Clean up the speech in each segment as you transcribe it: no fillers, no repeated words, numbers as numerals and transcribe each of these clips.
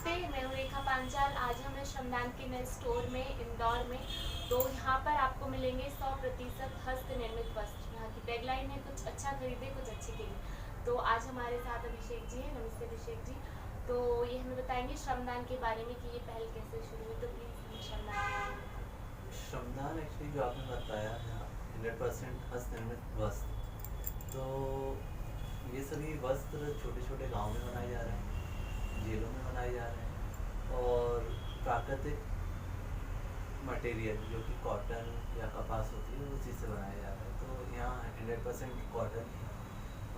नमस्ते, मैं हूँ रेखा पांचाल। आज हम हैं श्रमदान के नए स्टोर में इंदौर में। तो यहाँ पर आपको मिलेंगे 100% हस्त निर्मित वस्त्र। यहाँ की टैगलाइन है, कुछ अच्छा खरीदे कुछ अच्छे के लिए। तो आज हमारे साथ अभिषेक जी हैं। नमस्ते अभिषेक जी। तो ये हमें बताएंगे श्रमदान के बारे में कि ये पहल कैसे शुरू हुई। तो प्लीज़ हमें श्रमदान के बारे में बताएं। श्रमदान एक्चुअली जो आपने बताया है 100% हस्तनिर्मित वस्त्र। तो ये सभी वस्त्र छोटे छोटे गांव में बनाए जा रहे हैं, जेलों में बनाए जा रहे हैं और प्राकृतिक मटेरियल जो कि कॉटन या कपास होती है उसी से बनाया जा रहा है। तो यहाँ 100% कॉटन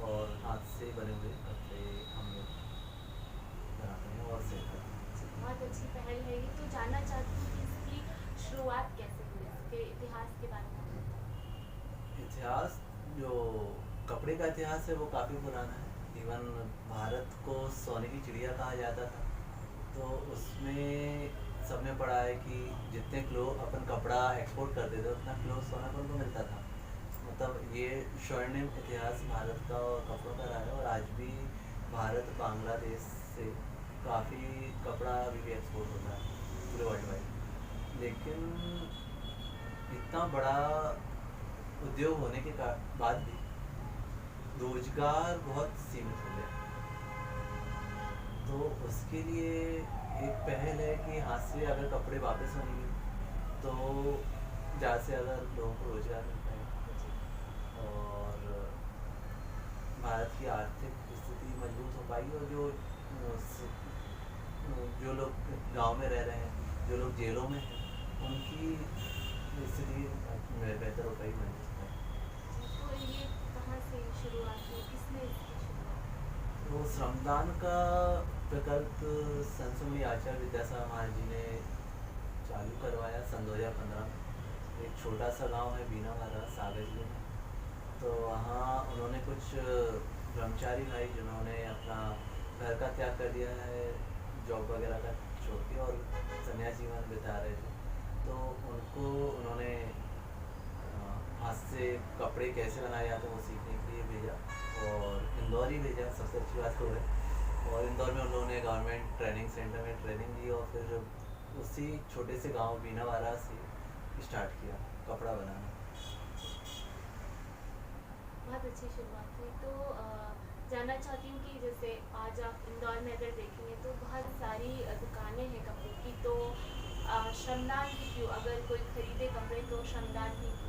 और हाथ से बने हुए कपड़े हम लोग बनाते हैं और सेल करते हैं। बहुत अच्छी पहल है ये। तो जानना चाहती हूँ कि इसकी शुरुआत कैसे हुई, इसके इतिहास के बारे में बताएं। इतिहास जो कपड़े का इतिहास है वो काफ़ी पुराना है। इवन भारत को सोने की चिड़िया कहा जाता था। तो उसमें सबने पढ़ा है कि जितने किलो अपन कपड़ा एक्सपोर्ट करते थे उतना किलो सोना अपन को मिलता था। मतलब ये स्वर्णिम इतिहास भारत का और कपड़ों का रहा है। और आज भी भारत बांग्लादेश से काफ़ी कपड़ा अभी भी एक्सपोर्ट होता है पूरे वर्ल्ड वाइड। लेकिन इतना बड़ा उद्योग होने के बाद भी रोजगार बहुत सीमित हो गया। तो उसके लिए एक पहल है कि हाथ से अगर कपड़े वापस बनेंगे तो ज़्यादा से ज़्यादा लोगों को रोजगार मिल पाएगा और भारत की आर्थिक स्थिति मजबूत हो पाएगी। और जो लोग गांव में रह रहे हैं, जो लोग जेलों में हैं, उनकी स्थिति बेहतर हो पाएगी, मजबूत हो पाएगी। तो ये कहाँ से शुरुआत हुई, किसने इसकी शुरुआत की? तो श्रमदान का प्रकल्प संत स्वामी आचार्य विद्यासागर महाराज जी ने चालू करवाया सन 2015 में। एक छोटा सा गांव है बीनावाला सागर जिले में। तो वहाँ उन्होंने कुछ ब्रह्मचारी भाई जिन्होंने अपना घर का त्याग कर दिया है, जॉब वगैरह का छोड़ के, और सन्यासी जीवन बिता रहे थे। तो उनको उन्होंने हाथ से कपड़े कैसे बनाए जाते हैं वो सीखने के लिए भेजा और इंदौर ही भेजा। सबसे अच्छी बात तो है। और इंदौर में उन लोगों ने गवर्नमेंट ट्रेनिंग सेंटर में ट्रेनिंग ली और फिर उसी छोटे से गांव बीनावाला से स्टार्ट किया कपड़ा बनाना। बहुत अच्छी शुरुआत हुई। तो जानना चाहती हूँ कि जैसे आज आप इंदौर में अगर देखेंगे तो बहुत सारी दुकानें हैं कपड़ों की। तो श्रमदान ही क्यों? अगर कोई खरीदे कपड़े तो श्रमदान ही क्यों?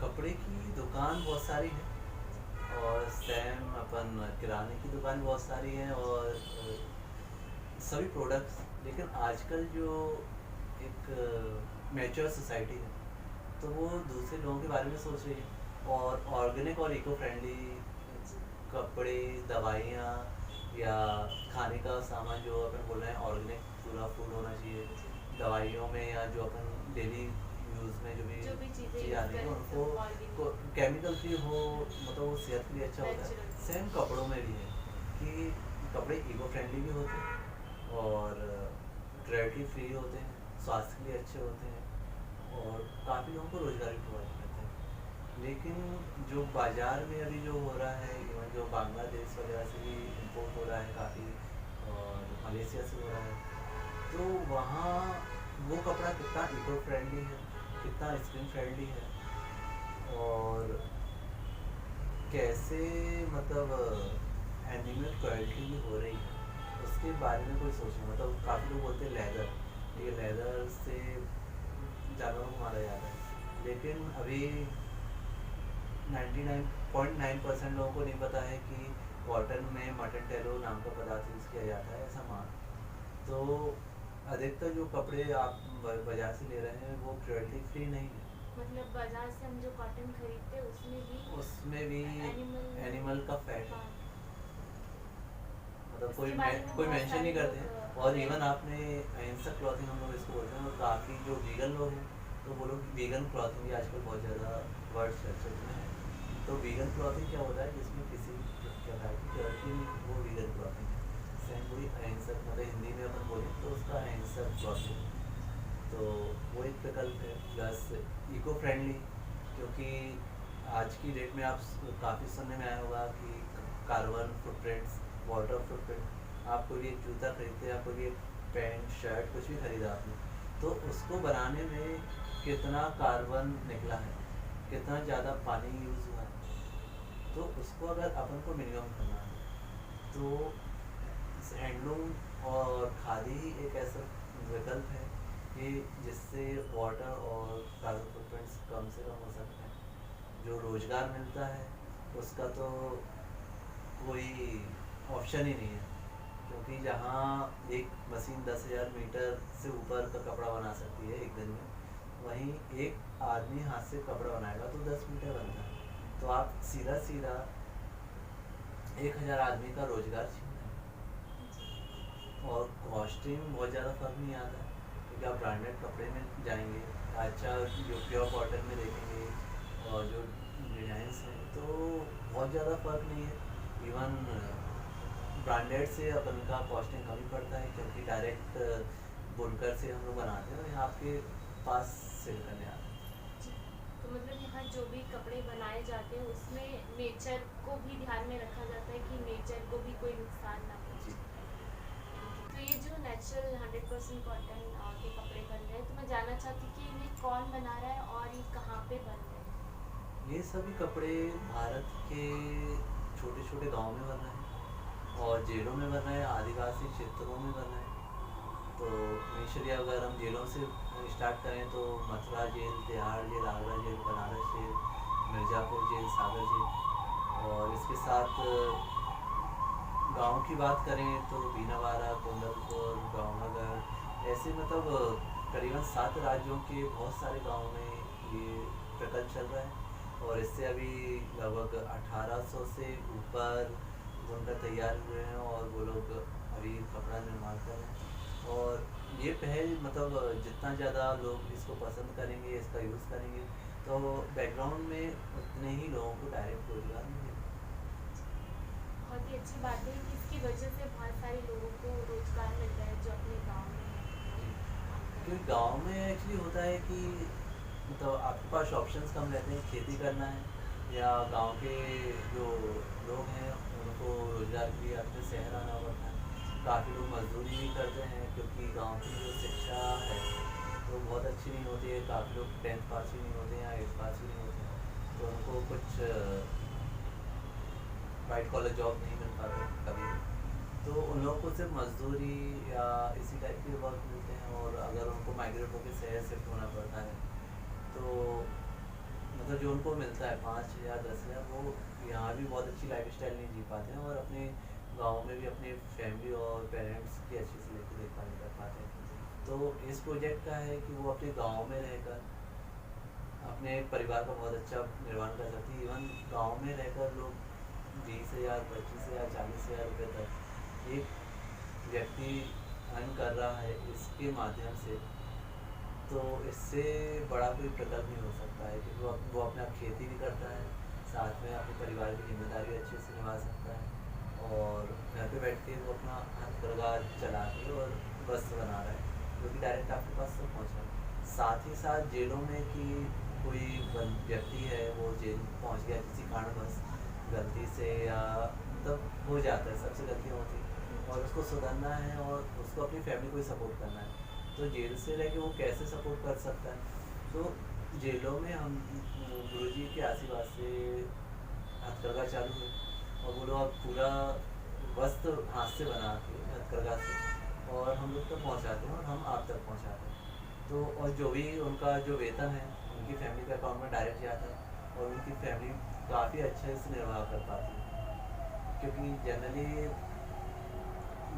कपड़े की दुकान बहुत सारी है और सेम अपन किराने की दुकान बहुत सारी है और सभी प्रोडक्ट्स। लेकिन आजकल जो एक मैच्योर सोसाइटी है तो वो दूसरे लोगों के बारे में सोच रही है और ऑर्गेनिक और इको फ्रेंडली कपड़े, दवाइयाँ या खाने का सामान जो अपन बोल रहे हैं ऑर्गेनिक पूरा फूड होना चाहिए। दवाइयों में या जो अपन डेली यूज़ में जो भी चीज़ें चीज़ यूज़ आती है करें उनको सब ऑर्गेनिक, केमिकल फ्री हो, मतलब वो सेहत के लिए अच्छा होता है। नेचुरल। सेम कपड़ों में भी है कि कपड़े इको फ्रेंडली भी होते हैं और ग्रेविटी फ्री होते हैं, स्वास्थ्य के लिए अच्छे होते हैं और काफ़ी लोगों को रोजगार भी प्रोवाइड करते हैं। लेकिन जो बाज़ार में अभी जो हो रहा है, इवन जो बांग्लादेश वगैरह से भी इम्पोर्ट हो रहा है काफ़ी और मलेशिया से हो रहा है, तो वहाँ वो कपड़ा कितना इको फ्रेंडली है, कितना स्किन फ्रेंडली है और कैसे मतलब एनिमल क्वालिटी भी हो रही है उसके बारे में कोई सोचना। मतलब काफ़ी लोग बोलते हैं लेदर, ये लेदर से जानवरों को मारा जाता है। लेकिन अभी 99.9% लोगों को नहीं पता है कि कॉटन में मटन टेलो नाम का पदार्थ यूज़ किया जाता है, ऐसा मान। तो अधिकतर जो कपड़े आप बाजार से ले रहे हैं वो क्रुएल्टी फ्री नहीं है। मतलब बाजार से हम जो कॉटन खरीदते हैं उसमें भी एनिमल एनिमल का फैट है। हाँ, मतलब इसके बारे में कोई बहुत मेंशन सारे नहीं करते लोग हैं। और इवन आपने अहिंसक क्लॉथिंग हम लोग इसको बोलते हैं, और काफ़ी जो वीगन लोग हैं तो वो लोग वीगन क्लॉथिंग भी आजकल बहुत ज़्यादा वर्ड चर्चित में है। तो वीगन क्लॉथिंग क्या होता है जिसमें किसी प्रकार की क्वालिटी नहीं, वो वीगन क्लॉथिंग है। सेम वही अहिंसक, मतलब हिंदी में अपन बोलें तो उसका अहिंसक क्लॉथिंग। तो वो एक विकल्प है प्लस इको फ्रेंडली, क्योंकि आज की डेट में आप काफ़ी सुनने में आया होगा कि कार्बन फुटप्रिंट्स, वाटर फुटप्रिंट, आप कोई भी एक जूता खरीदते हैं, आप कोई भी एक पैंट शर्ट कुछ भी खरीदा आपने, तो उसको बनाने में कितना कार्बन निकला है, कितना ज़्यादा पानी यूज़ हुआ है। तो उसको अगर अपन को मिनिमम करना है, तो हैंडलूम और खादी ही एक ऐसा विकल्प है कि जिससे वाटर और कार्बन फुटप्रिंट्स कम से कम हो सकते हैं। जो रोज़गार मिलता है उसका तो कोई ऑप्शन ही नहीं है, क्योंकि जहाँ एक मशीन 10,000 मीटर से ऊपर का कपड़ा बना सकती है एक दिन में, वहीं एक आदमी हाथ से कपड़ा बनाएगा तो 10 मीटर बनता है। तो आप सीधा सीधा 1,000 आदमी का रोज़गार छीन रहे हैं। और कॉस्टिंग बहुत ज़्यादा फर्क नहीं आता है, क्योंकि आप ब्रांडेड कपड़े में जाएंगे, अच्छा जो प्योर कॉटन में देखेंगे और जो डिजाइंस हैं, तो बहुत ज़्यादा फर्क नहीं है। इवन ब्रांडेड से अपन का कॉस्टिंग कम ही पड़ता है, क्योंकि डायरेक्ट बुनकर से हम लोग बनाते हैं और यहाँ आपके पास सेल करने आते हैं। जी। तो मतलब यहाँ जो भी कपड़े बनाए जाते हैं उसमें नेचर को भी ध्यान में रखा जाता है कि नेचर को भी कोई नुकसान ना जी। पहुँचे। तो ये जो नेचुरल 100% कॉटन के कपड़े बन रहे हैं, तो मैं जानना चाहती हूँ कि इन्हें कौन बना रहा है और ये कहाँ पे बन रहे हैं? ये सभी कपड़े भारत के छोटे छोटे गांव में बन रहे हैं और जेलों में बन रहे हैं, आदिवासी क्षेत्रों में बन रहे हैं। तो इनिशियली अगर हम जेलों से स्टार्ट करें तो Mathura jail, Tihar jail, Agra jail, Banaras jail, Mirzapur jail, Sagar jail, और इसके साथ गांव की बात करें तो बीनावाड़ा, कुंडलपुर, गाँवनगर, ऐसे मतलब करीबन 7 राज्यों के बहुत सारे गाँव में ये प्रकल्प चल रहा है। और इससे अभी लगभग 1800 से ऊपर बुनकर तैयार हुए हैं और वो लोग अभी कपड़ा निर्माण कर रहे हैं। और ये पहल मतलब जितना ज़्यादा लोग इसको पसंद करेंगे, इसका यूज़ करेंगे, तो बैकग्राउंड में उतने ही लोगों को डायरेक्ट रोजगार मिलेगा। बहुत ही अच्छी बात है कि इसकी वजह से बहुत सारे लोगों को रोजगार मिल रहा है जो अपने गांव में जी, काम कर रहे क्योंकि गांव में एक्चुअली होता है कि मतलब आपके पास ऑप्शंस कम रहते हैं, खेती करना है या गांव के जो लोग हैं उनको रोजगार के लिए अपने शहर आना पड़ता है। काफ़ी लोग मजदूरी भी करते हैं, क्योंकि गांव की जो शिक्षा है वो बहुत अच्छी नहीं होती है। काफ़ी लोग 10th पास भी नहीं होते हैं या 8th पास भी नहीं होते हैं, तो उनको कुछ वाइट कॉलर जॉब नहीं मिल पाता कभी भी। तो उन लोगों को सिर्फ मजदूरी या इसी टाइप के वर्क मिलते हैं, और अगर उनको माइग्रेट होकर शहर शिफ्ट होना पड़ता है तो मतलब जो उनको मिलता है 5,000 10,000, वो यहाँ भी बहुत अच्छी लाइफ स्टाइल नहीं जी पाते हैं और अपने गांव में भी अपने फैमिली और पेरेंट्स की अच्छी से लेकर देखभाल नहीं कर पाते हैं। तो इस प्रोजेक्ट का है कि वो अपने गांव में रहकर अपने परिवार का बहुत अच्छा निर्माण कर सकती है। इवन गांव में रहकर लोग 20,000 25,000 40,000 रुपये तक एक व्यक्ति अर्न कर रहा है इसके माध्यम से। तो इससे बड़ा कोई प्रकल्प नहीं हो सकता है कि वो अपना खेती भी करता है, साथ में अपने परिवार की जिम्मेदारी अच्छे से निभा सकता है, और घर पे बैठ के वो अपना हथकरघा चला के और वस्त्र बना रहा है जो कि डायरेक्ट आपके पास तक पहुँच रहा है। साथ ही साथ जेलों में कि कोई व्यक्ति है वो जेल पहुँच गया किसी कारणवश गलती से, या मतलब हो जाता है, सबसे गलतियाँ होती हैं, और उसको सुधरना है और उसको अपनी फैमिली को ही सपोर्ट करना है, तो जेल से रह के वो कैसे सपोर्ट कर सकता है। तो जेलों में हम गुरुजी के आशीर्वाद से हथकरघा चालू है, और वो लोग अब पूरा वस्त्र हाथ से बना के हथकरघा से और हम लोग तक पहुँचाते हैं और हम आप तक पहुँचाते हैं। तो और जो भी उनका जो वेतन है उनकी फैमिली के अकाउंट में डायरेक्ट जाता है और उनकी फैमिली काफ़ी अच्छे से निर्वाह कर पाती है, क्योंकि जनरली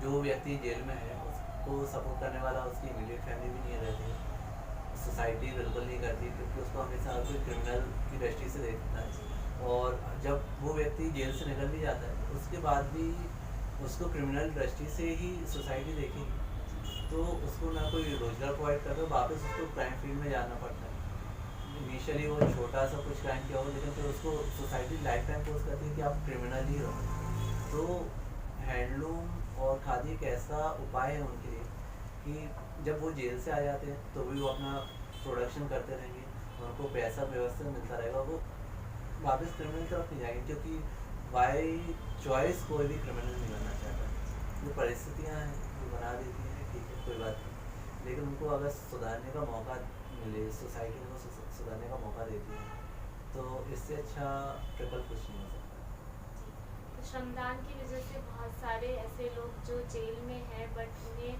जो व्यक्ति जेल में है उसको सपोर्ट करने वाला उसकी इमीडिएट फैमिली भी नहीं रहती है, सोसाइटी बिल्कुल नहीं करती, क्योंकि उसको हमेशा कोई क्रिमिनल की दृष्टि से देखता है। और जब वो व्यक्ति जेल से निकल भी जाता है उसके बाद भी उसको क्रिमिनल दृष्टि से ही सोसाइटी देखेगी, तो उसको ना कोई रोजगार प्रोवाइड कर रहा, वापस उसको क्राइम फील्ड में जाना पड़ता है। इनिशियली वो छोटा सा कुछ क्राइम किया हो, लेकिन फिर उसको सोसाइटी लाइफ टाइम फोर्स करती है कि आप क्रिमिनल ही रहो। तो हैंडलूम और खादी एक ऐसा उपाय है उनके लिए कि जब वो जेल से आ जाते हैं तो भी वो अपना प्रोडक्शन करते रहेंगे, उनको पैसा व्यवस्थित मिलता रहेगा, वो वापस क्रिमिनल की तरफ नहीं जाएंगे, क्योंकि बाई चॉइस कोई भी क्रिमिनल नहीं बनना चाहता। जो परिस्थितियाँ हैं वो बना देती हैं, ठीक है कोई बात नहीं, लेकिन उनको अगर सुधारने का मौका मिले, सोसाइटी को सुधारने का मौका देती है, तो इससे अच्छा ट्रिपल कुछ नहीं हो सकता। जी। तो श्रमदान की वजह से बहुत सारे ऐसे लोग जो जेल में हैं बट उन्हें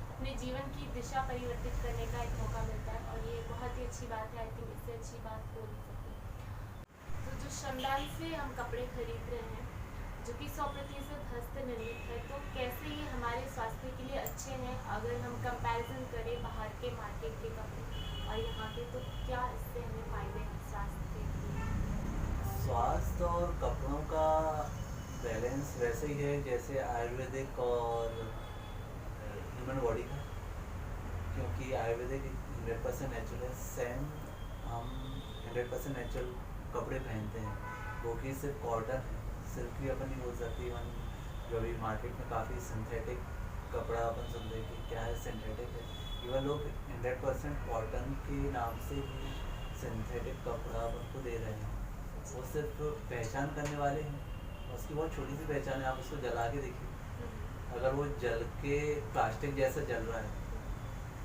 अपने जीवन की दिशा परिवर्तित करने का एक मौका मिलता है और ये बहुत ही अच्छी बात है। आई थिंक इससे अच्छी बात हो नहीं सकती। तो जो श्रमदान से हम कपड़े खरीद रहे हैं जो कि 100% हस्त निर्मित है, तो कैसे ये हमारे स्वास्थ्य के लिए अच्छे हैं अगर हम कंपैरिजन करें बाहर के मार्केट के कपड़े और यहाँ के, तो क्या इससे हमें फायदे हैं स्वास्थ्य के लिए? स्वास्थ्य और कपड़ों का बैलेंस वैसे ही है जैसे आयुर्वेदिक और ह्यूमन बॉडी का, क्योंकि आयुर्वेदिक 100% नेचुरल है, सेम हम 100% नेचुरल कपड़े पहनते हैं, वो कि सिर्फ कॉटन है, सिल्क भी अपन नहीं बोल सकते। इवन जो अभी मार्केट में काफ़ी सिंथेटिक कपड़ा अपन सुनते हैं कि क्या है सिंथेटिक है, इवन लोग 100% कॉटन के नाम से भी सिंथेटिक कपड़ा अपन को दे रहे हैं। वो सिर्फ पहचान करने वाले हैं, उसकी बहुत छोटी सी पहचान है, आप उसको जला के देखिए, अगर वो जल के प्लास्टिक जैसा जल रहा है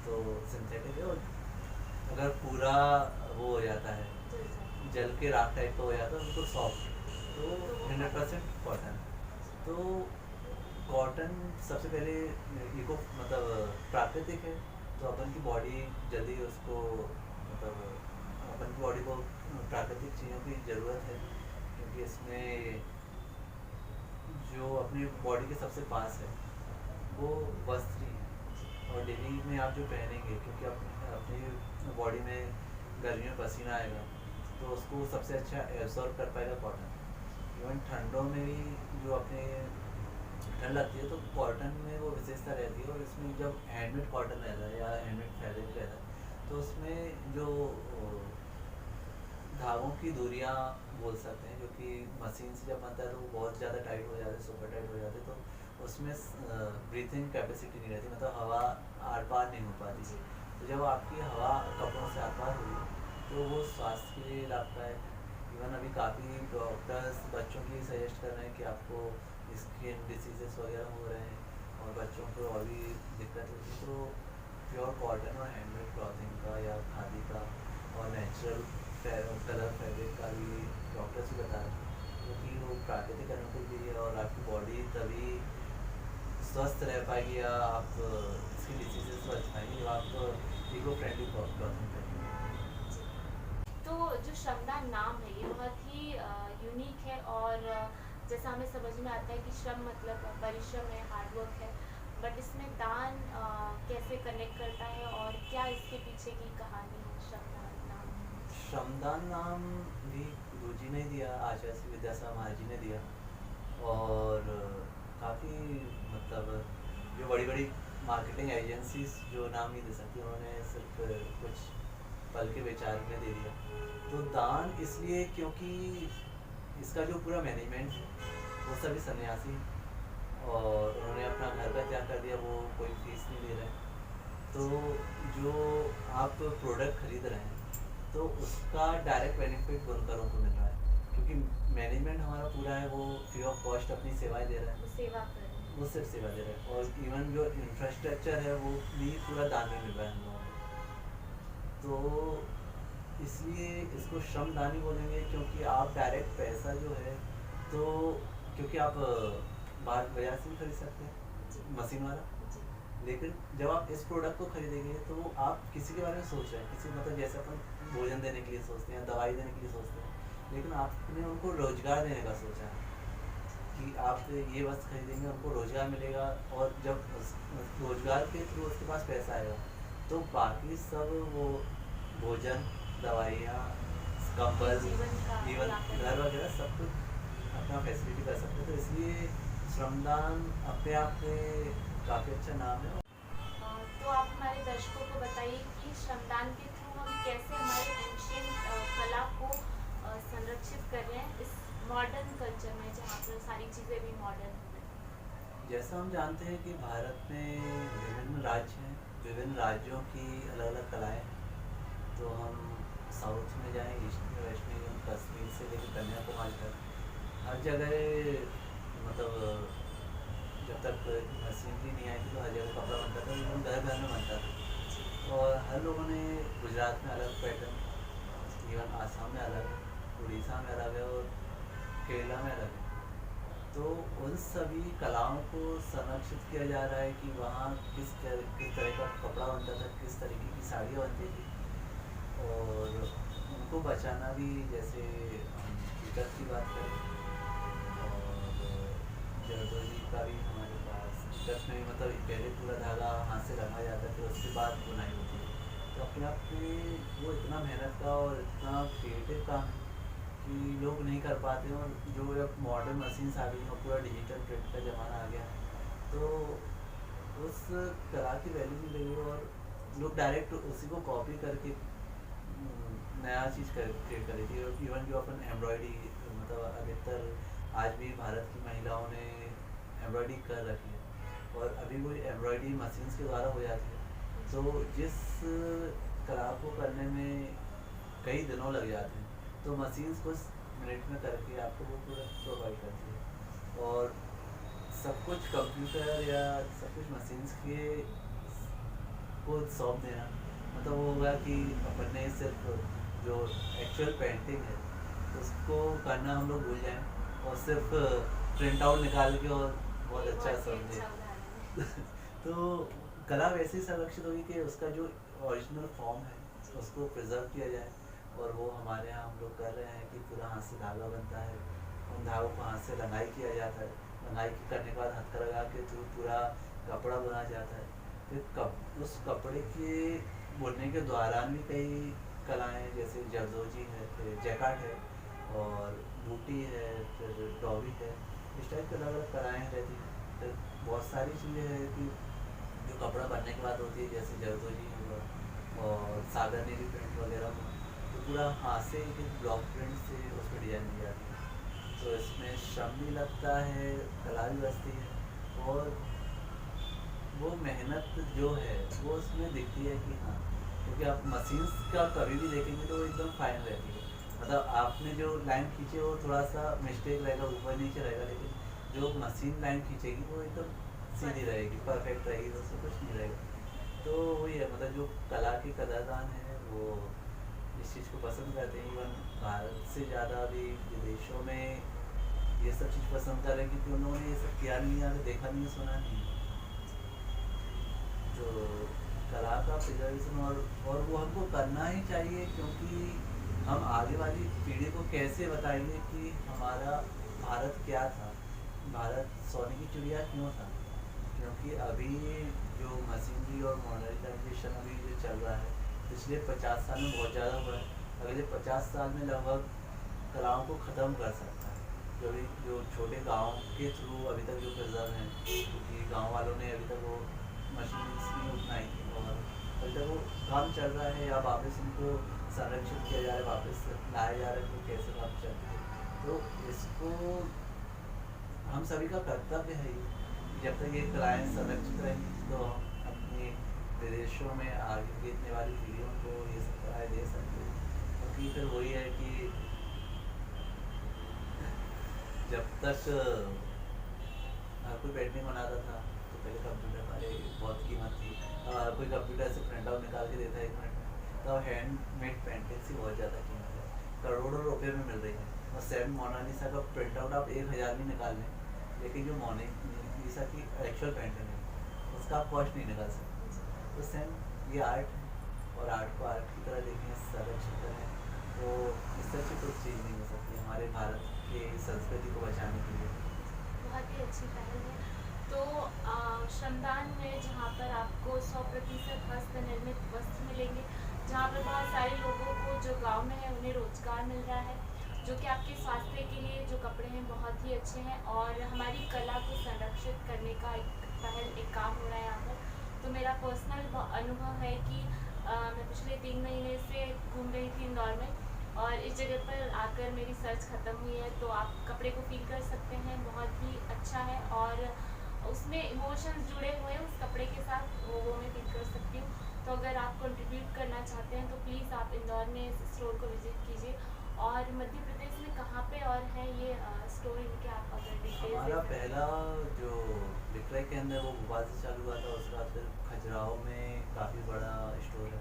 तो सिंथेटिक है, और अगर पूरा वो हो जाता है जल के राख टाइप का हो जाता है उनको सॉफ्ट, तो 100% कॉटन। तो कॉटन सबसे पहले इको मतलब प्राकृतिक है, तो अपन की बॉडी जल्दी उसको मतलब अपन की बॉडी को प्राकृतिक चीज़ों की ज़रूरत है, क्योंकि इसमें जो अपनी बॉडी के सबसे पास है वो वस्त्र ही है, और डेली में आप जो पहनेंगे, क्योंकि अपनी बॉडी में गर्मी में पसीना आएगा तो उसको सबसे अच्छा एब्जॉर्ब कर पाएगा कॉटन। इवन ठंडों में भी जो अपने ठंड लगती है तो कॉटन में वो विशेषता रहती है, और इसमें जब हैंडमेड कॉटन रहता है या हैंडमेड फैब्रिक रहता है तो उसमें जो धागों की दूरियां बोल सकते हैं, जो कि मशीन से जब बनता है तो वो बहुत ज़्यादा टाइट हो जाते हैं, सुपर टाइट हो जाते हैं, तो उसमें ब्रीथिंग कैपेसिटी नहीं रहती, मतलब हवा आर पार नहीं हो पाती। तो जब आपकी हवा कपड़ों से आर पार होगी तो वो स्वास्थ्य के लिए लाभदायक है। इवन अभी काफ़ी डॉक्टर्स बच्चों की सजेस्ट कर रहे हैं कि आपको स्किन डिसीजेस वगैरह हो रहे हैं और बच्चों को और भी दिक्कत होती है, तो प्योर कॉटन और हैंडमेड क्लॉथिंग का या खादी का और नेचुरल कलर फैब्रिक का भी डॉक्टर्स भी बता रहे हैं, क्योंकि वो प्राकृतिक अनुकूल भी है और आपकी बॉडी तभी स्वस्थ रह पाएगी या आप इसकी डिसीजेस से बच पाएंगे जब आप इको फ्रेंडली क्लॉथिंग पहनेंगे। तो जो श्रमदान नाम है ये बहुत ही यूनिक है, और जैसा हमें समझ में आता है कि श्रम मतलब परिश्रम है, हार्डवर्क है, बट इसमें दान कैसे कनेक्ट करता है और क्या इसके पीछे की कहानी है श्रमदान नाम? श्रमदान नाम भी गुरु जी ने दिया, आचार्य श्री विद्यासागर महाराज जी ने दिया, और काफ़ी मतलब जो बड़ी बड़ी मार्केटिंग एजेंसीज जो नाम नहीं दे सकती उन्होंने सिर्फ कुछ पल के विचार में दे दिया। तो दान इसलिए क्योंकि इसका जो पूरा मैनेजमेंट है वो सभी सन्यासी, और उन्होंने अपना घर का त्याग कर दिया, वो कोई फीस नहीं दे रहे, तो जो आप प्रोडक्ट खरीद रहे हैं तो उसका डायरेक्ट बेनिफिट बुनकरों को मिल रहा है, क्योंकि मैनेजमेंट हमारा पूरा है, वो फ्री ऑफ कॉस्ट अपनी सेवाएं दे रहा है, सेवा कर रहे हैं। वो सिर्फ सेवा दे रहा है, और इवन जो इंफ्रास्ट्रक्चर है वो भी पूरा दान में मिल रहा है हम लोगों को। तो इसलिए इसको श्रमदानी बोलेंगे, क्योंकि आप डायरेक्ट पैसा जो है, तो क्योंकि आप बाहर बाजार से भी खरीद सकते हैं मशीन वाला, लेकिन जब आप इस प्रोडक्ट को खरीदेंगे तो आप किसी के बारे में सोच रहे हैं, किसी मतलब जैसे अपन भोजन देने के लिए सोचते हैं, दवाई देने के लिए सोचते हैं, लेकिन आपने उनको रोजगार देने का सोचा है कि आप ये वस्तु खरीदेंगे उनको रोजगार मिलेगा, और जब रोजगार के थ्रू उसके पास पैसा आएगा तो बाकी सब वो भोजन, दवाइयाँ, कंबल, इवन घर वगैरह सब कुछ अपना फैसिलिटी कर सकते हैं। तो इसलिए श्रमदान अपने आप में काफ़ी अच्छा नाम है। तो आप हमारे दर्शकों को बताइए कि श्रमदान के थ्रू हम कैसे हमारे एंशियंट कला को संरक्षित कर रहे हैं इस मॉडर्न कल्चर में जहाँ पर सारी चीज़ें भी मॉडर्न हो गई। जैसा हम जानते हैं कि भारत में विभिन्न राज्य हैं, विभिन्न राज्यों की अलग अलग कलाएँ हैं, तो हम साउथ में जाएँ, ईस्ट में, वेस्ट में, कश्मीर से लेकर कन्याकुमारी तक हर जगह मतलब जब तक मशीनरी नहीं आई थी तो हर जगह कपड़ा बनता था, इवन घर घर में बनता था। और हर लोगों ने, गुजरात में अलग पैटर्न, इवन आसाम में अलग है, उड़ीसा में अलग है और केरला में अलग है। तो उन सभी कलाओं को संरक्षित किया जा रहा है कि वहाँ किस तरह का कपड़ा बनता था, किस तरीके की साड़ियाँ बनती थी, और उनको बचाना भी। जैसे हम कीचड़ की बात करें, और जरदोजी का भी हमारे पास कीचड़ में, मतलब पहले पूरा धागा हाथ से रंगा जाता है, फिर उसके बाद बुनाई होती है। तो अपने आप में वो इतना मेहनत का और इतना क्रिएटिव काम है कि लोग नहीं कर पाते हैं। और जो अब मॉडर्न मशीन्स आ गई हैं, पूरा डिजिटल प्रिंट का ज़माना आ गया है, तो उस कला की वैल्यू नहीं रही, और लोग डायरेक्ट उसी को कॉपी करके नया चीज़ क्रिएट कर रही थी। इवन जो अपन एम्ब्रॉयडरी, मतलब अधिकतर आज भी भारत की महिलाओं ने एम्ब्रॉयडरी कर रखी है, और अभी वो एम्ब्रॉयडरी मशीन्स के द्वारा हो जाती है। तो जिस कला को करने में कई दिनों लग जाते हैं, तो मशीन्स कुछ मिनट में करके आपको वो पूरा प्रोवाइड करती है। और सब कुछ कंप्यूटर या सब कुछ मशीन्स के को सौंप देना, मतलब वो होगा कि अपन ने सिर्फ जो एक्चुअल पेंटिंग है उसको करना हम लोग भूल जाएं, और सिर्फ प्रिंट आउट निकाल के और बहुत ये अच्छा बहुत ही समझे। अच्छा उदाहरण है। तो कला वैसे ही संरक्षित होगी कि उसका जो ओरिजिनल फॉर्म है उसको प्रिजर्व किया जाए। और वो हमारे यहाँ हम लोग कर रहे हैं कि पूरा हाथ से धागा बनता है, उन धागों को हाथ से रंगाई किया जाता है, रंगाई करने के बाद हथकरघा के थ्रू पूरा कपड़ा बुना जाता है। फिर उस कपड़े के बुनने के दौरान भी कई कलाएं, जैसे जरदोजी है, फिर जैकार्ड है, और बूटी है, फिर डॉबी है, इस टाइप की अलग अलग कलाएँ रहती हैं। फिर बहुत सारी चीज़ें हैं कि जो कपड़ा बनने के बाद होती है, जैसे जरदोजी हुआ और सागर नीली प्रिंट वगैरह हुआ, तो पूरा हाथ से एक ब्लॉक प्रिंट से उस पर डिजाइन दी जाती है। तो इसमें श्रम भी लगता है, कला भी बचती है, और वो मेहनत जो है वो उसमें दिखती है कि हाँ, क्योंकि आप मशीन्स का कभी भी देखेंगे तो वो एकदम फाइन रहती है। मतलब आपने जो लाइन खींची वो थोड़ा सा मिस्टेक रहेगा, ऊपर नीचे रहेगा, लेकिन जो मशीन लाइन खींचेगी वो एकदम सीधी रहेगी, परफेक्ट रहेगी, उससे कुछ नहीं रहेगा। तो वही है, मतलब जो कला की कदरदान है वो इस चीज़ को पसंद करते हैं। इवन भारत से ज़्यादा अभी विदेशों में ये सब चीज़ पसंद कर रहे हैं, क्योंकि उन लोगों ने ये सब किया नहीं है, देखा नहीं है, सुना नहीं है। तो कला का प्रिजर्वेशन, और वो हमको करना ही चाहिए, क्योंकि हम आगे वाली पीढ़ी को कैसे बताएंगे कि हमारा भारत क्या था, भारत सोने की चिड़िया क्यों था। क्योंकि अभी जो मशीनरी और मॉडर्नाइजेशन अभी जो चल रहा है, पिछले 50 साल में बहुत ज़्यादा हुआ है, अगले 50 साल में लगभग कलाओं को ख़त्म कर सकता है। जो छोटे गांव के थ्रू अभी तक जो प्रिजर्व हैं, क्योंकि गांव वालों ने अभी तक वो मशीन्स नहीं अपनाई थी, और अभी तक वो काम चल रहा है, या वापस उनको संरक्षित किया जा रहा है, वापस लाया जा रहा है, तो कैसे काम चल रहा है। तो इसको हम सभी का कर्तव्य है ये, जब तक ये कलाएँ संरक्षित रहेंगी तो हम अपने विदेशों में आगे की वाली पीढ़ियों को ये सब कलाएँ दे सकते हैं। क्योंकि फिर वही है कि जब तक कोई पेंटिंग बनाता था तो पहले कंप्यूटर हमारे बहुत कीमत थी। कोई कंप्यूटर से प्रिंट आउट निकाल के देता है 1 मिनट में, तो हैंडमेड पेंटिंग्स की बहुत ज़्यादा कीमत है, करोड़ों रुपए में मिल रही है। और सेम मोनालिसा का प्रिंट आउट आप 1000 में निकाल लें, लेकिन जो मोनालिसा की एक्चुअल पेंटिंग है उसका आप कॉस्ट नहीं निकाल सकते। तो सेम ये आर्ट है, और आर्ट को आर्ट की तरह देखें, संरक्षित करें, तो इससे अच्छी कुछ चीज़ नहीं हो सकती हमारे भारत की संस्कृति को बचाने के लिए। बहुत ही अच्छी पहल है। तो श्रमदान में जहाँ पर आपको 100% हस्त निर्मित वस्त्र मिलेंगे, जहाँ पर बहुत सारे लोगों को जो गांव में है उन्हें रोजगार मिल रहा है, जो कि आपके स्वास्थ्य के लिए जो कपड़े हैं बहुत ही अच्छे हैं, और हमारी कला को संरक्षित करने का एक काम हो रहा है यहाँ पर। तो मेरा पर्सनल अनुभव है कि मैं पिछले 3 महीने से घूम रही थी इंदौर में, और इस जगह पर आकर मेरी सर्च ख़त्म हुई है। तो आप कपड़े को फील कर सकते हैं, बहुत ही अच्छा है, और उसमें इमोशंस जुड़े हुए हैं उस कपड़े के साथ, वो मैं फील कर सकती हूँ। तो अगर आप कंट्रीब्यूट करना चाहते हैं तो प्लीज़ आप इंदौर में इस स्टोर को विजिट कीजिए। और मध्य प्रदेश में कहाँ पे और है ये स्टोर, इनके आप अगर डिटेल्स हमारा पहला जो विक्रय केंद्र है वो भोपाल से चालू हुआ था, उसके बाद फिर खजुराहो में काफ़ी बड़ा स्टोर है,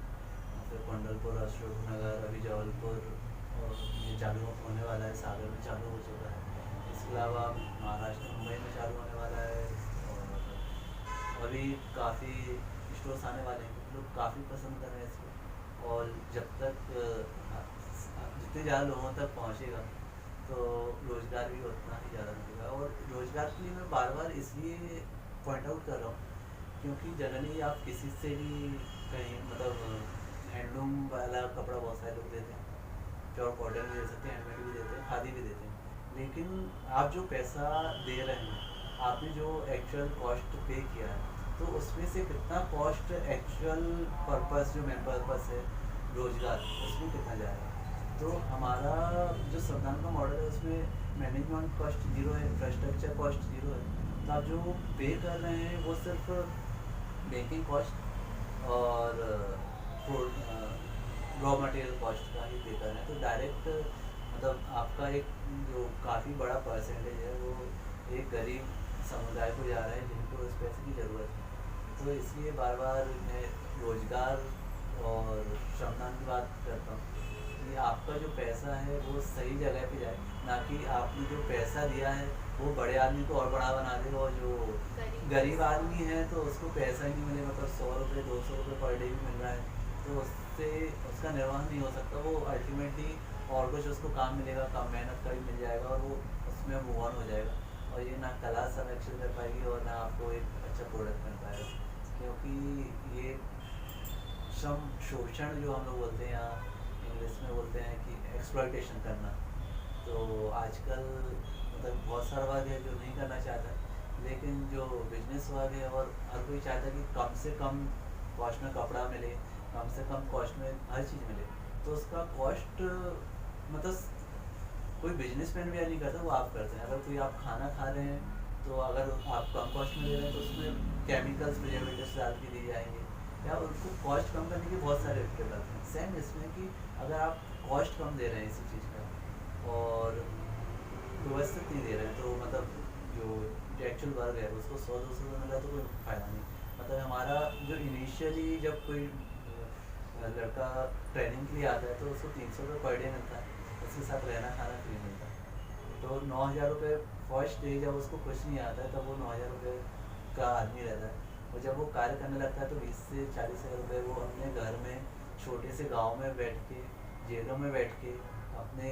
और फिर कुंडलपुर, अशोक नगर, अभी जबलपुर और ये चालू होने वाला है, सागर में चालू हो चुका है। इसके अलावा महाराष्ट्र मुंबई में चालू होने वाला है, और अभी काफ़ी स्टोर्स आने वाले हैं। लोग काफ़ी पसंद कर रहे हैं इसको, और जब तक जितने ज़्यादा लोगों तक पहुँचेगा तो रोज़गार भी उतना ही ज़्यादा मिलेगा। और रोज़गार के लिए मैं बार बार इसलिए पॉइंट आउट कर रहा हूँ क्योंकि जनरली आप किसी से भी कहीं मतलब हैंडलूम वाला कपड़ा बहुत सारे लोग देते हैं, प्योर कॉटन भी दे सकते हैं, हैंडमेड भी देते हैं, खादी भी देते हैं, लेकिन आप जो पैसा दे रहे हैं, आपने जो एक्चुअल कॉस्ट पे किया है, तो उसमें से कितना कॉस्ट एक्चुअल पर्पस जो मेन पर्पस है रोज़गार, उसमें कितना जा रहा है। तो हमारा जो संस्थान का मॉडल है उसमें मैनेजमेंट कॉस्ट जीरो है, इंफ्रास्ट्रक्चर कॉस्ट जीरो है। तो आप जो पे कर रहे हैं वो सिर्फ बेकिंग कॉस्ट और रॉ मटेरियल कॉस्ट का ही पे कर रहे हैं। तो डायरेक्ट मतलब आपका एक जो काफ़ी बड़ा परसेंटेज है वो एक गरीब समुदाय को जा रहा है जिनको उस पैसे की ज़रूरत है। तो इसलिए बार बार मैं रोज़गार और श्रमदान की बात करता हूँ कि आपका जो पैसा है वो सही जगह पे जाए, ना कि आपने जो पैसा दिया है वो बड़े आदमी को और बड़ा बना दे, और जो गरीब आदमी है तो उसको पैसा ही नहीं मिले, मतलब 100 रुपये 200 रुपये पर डे भी मिल रहा है, तो उससे उसका निर्वाह नहीं हो सकता। वो अल्टीमेटली और कुछ उसको काम मिलेगा, कम मेहनत का भी मिल जाएगा, और वो उसमें मूव ऑन हो जाएगा, और ये ना कला संरक्षित कर पाएगी और ना आपको एक अच्छा प्रोडक्ट मिल पाएगा। क्योंकि ये श्रम शोषण जो हम लोग बोलते हैं, यहाँ इंग्लिश में बोलते हैं कि एक्सप्लॉयटेशन करना, तो आजकल मतलब बहुत सारा वर्ग है जो नहीं करना चाहता, लेकिन जो बिजनेस वर्ग है और हर कोई चाहता है कि कम से कम कॉस्ट में कपड़ा मिले, कम से कम कॉस्ट में हर चीज़ मिले। तो उसका कॉस्ट मतलब कोई बिजनेसमैन भी नहीं करता, वो आप करते हैं। अगर कोई आप खाना खा रहे हैं तो अगर आप कम कॉस्ट में ले रहे हैं तो उसमें केमिकल्स प्रिजर्वेटिव्स डाल के दिए जाएंगे, या उनको कॉस्ट कम करने के बहुत सारे विकल्प हैं। सेम इसमें कि अगर आप कॉस्ट कम दे रहे हैं इसी चीज़ का और व्यवस्थित नहीं दे रहे हैं, तो मतलब जो एक्चुअल वर्ग है उसको 100-200 रुपये मिला तो कोई फ़ायदा नहीं। मतलब हमारा जो इनिशियली जब कोई लड़का ट्रेनिंग के लिए आता है तो उसको 300 रुपये पर डे मिलता है, उसके साथ रहना खाना फ्री मिलता है। तो 9,000 रुपये फर्स्ट डे जब उसको कुछ नहीं आता है तब वो 9,000 रुपये का आदमी रहता है, और जब वो कार्य करने लगता है तो 20 से 40 हज़ार रुपये वो अपने घर में छोटे से गांव में बैठ के, जेलों में बैठ के अपने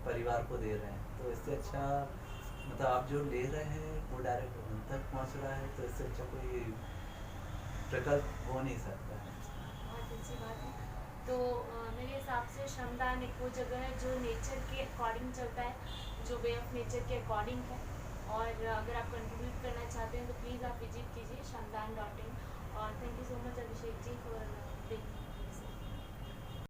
परिवार को दे रहे हैं। तो इससे अच्छा मतलब आप जो ले रहे हैं वो डायरेक्ट उन तक पहुंच रहा है, तो इससे अच्छा कोई विकल्प हो नहीं सकता है। बहुत अच्छी बात है। तो मेरे हिसाब से श्रमदान एक वो जगह है जो नेचर के अकॉर्डिंग चलता है, जो वे ऑफ नेचर के अकॉर्डिंग है, और अगर आप कंट्रीब्यूट करना चाहते हैं तो प्लीज़ आप विजिट कीजिए shramdaan.in। और thank you so much Abhishek ji for